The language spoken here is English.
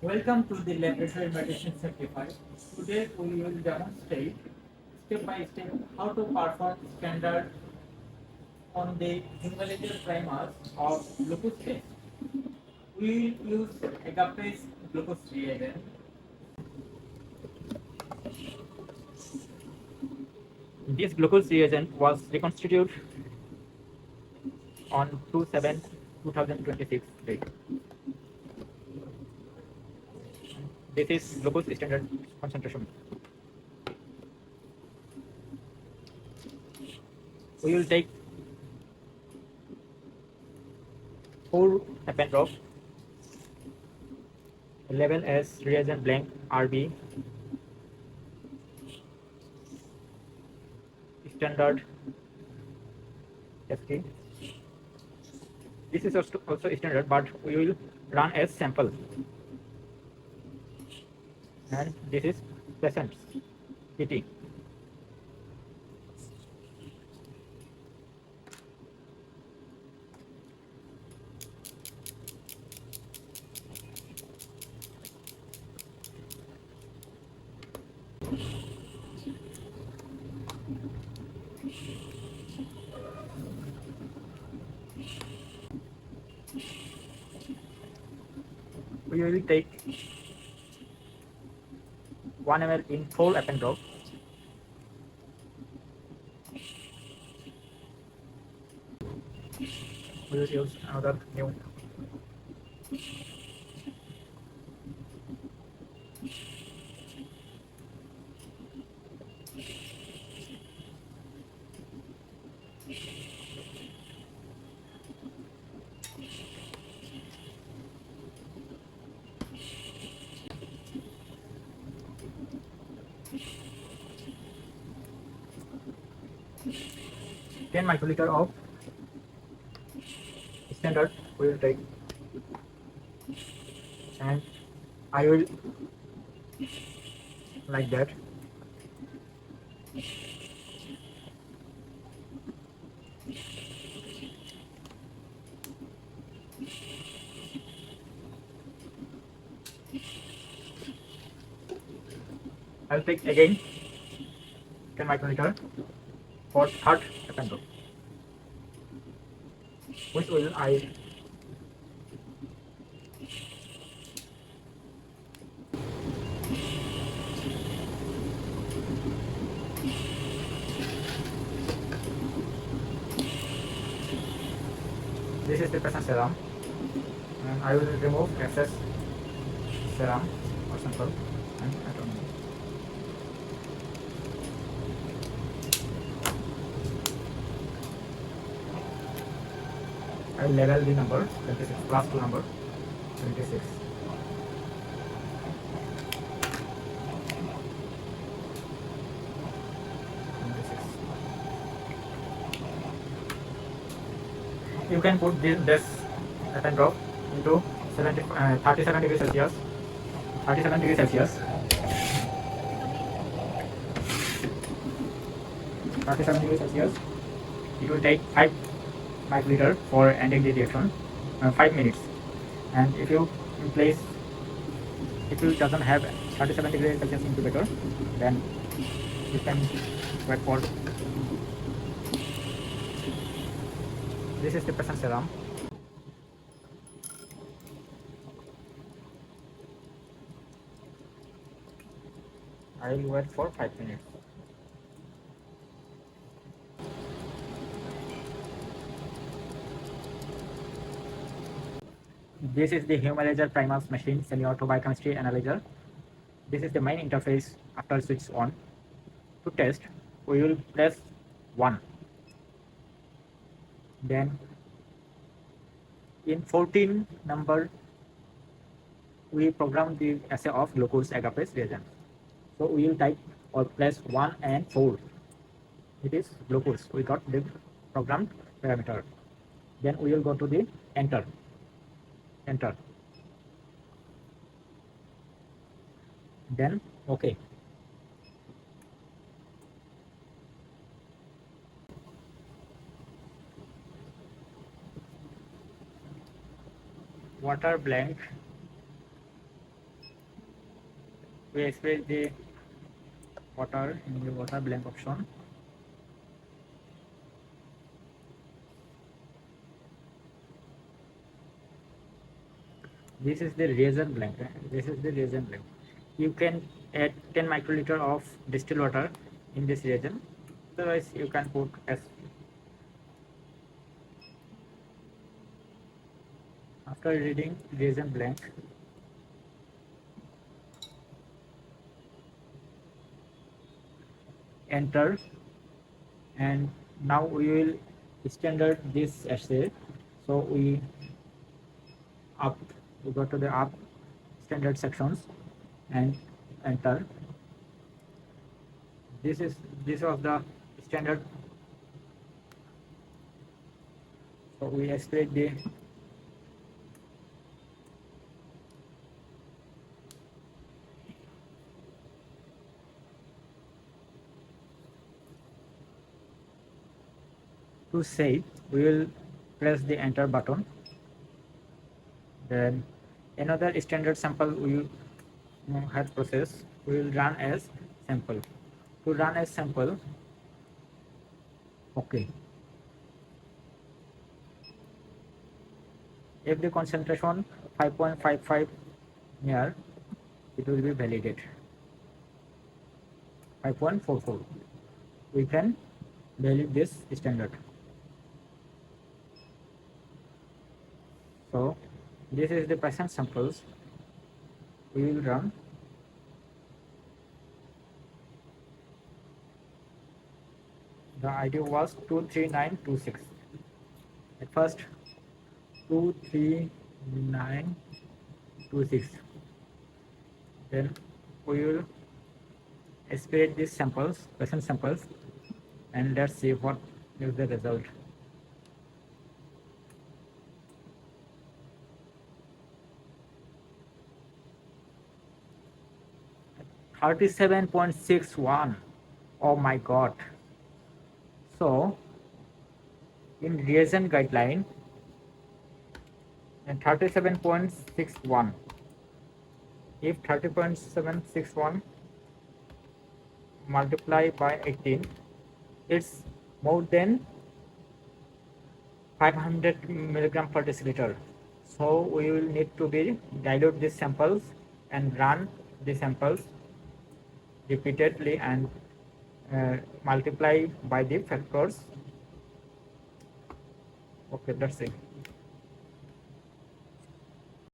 Welcome to the Laboratory Meditation Simplified. Today we will demonstrate step by step how to perform standard on the numerical primers of glucose test. We will use Agape's glucose reagent. This glucose reagent was reconstituted on 2/7/2026 date. This is glucose standard concentration. We will take 4 happen drop, label as reagent blank RB, standard ST. This is also standard, but we will run as sample. And this is present PT. We will take 1 ml in full happen drop. We will use another new. 10 microliter of standard we will take, and I will like that. I'll take again 10 microliter for third happen drop, which will I this is the present serum, and I will remove excess serum or sample and atom. I will label the number 26 plus 2 number 26. You can put this happen drop into 37 degrees Celsius. 37 degrees Celsius. 37 degrees Celsius. It will take 5 microliter for ending the reaction, 5 minutes. And if you place, if you doesn't have 37 degrees Celsius incubator, then you can wait for. This is the present serum. I will wait for 5 minutes. This is the Humanizer Primers machine semi-auto biochemistry analyzer. This is the main interface after switch on. To test, we will press 1. Then in 14 number, we program the assay of glucose agape's reagent. So we will type or press 1 and 4. It is glucose. We got the programmed parameter. Then we will go to the enter. Enter. Then OK. Water blank we express the water in the water blank option. This is the reagent blank. This is the reagent blank. You can add 10 microliter of distilled water in this reagent. Otherwise, you can put as after reading reagent blank. Enter, and now we will standard this essay. So up we go to the up standard sections and enter. This was the standard. So we explain the to save. We will press the enter button. Then another standard sample we have process. We will run as sample. To run as sample, okay. If the concentration 5.55 near, it will be validated. 5.44. We can validate this standard. So this is the patient samples. We will run. The ID was 23926. At first 23926. Then we will aspirate these samples, patient samples, and let's see what is the result. 37.61. Oh my god. So in reagent guideline and 37.61, if 30.761 multiply by 18, it's more than 500 milligram per deciliter. So we will need to be dilute these samples and run the samples repeatedly and multiply by the factors. Okay, that's it.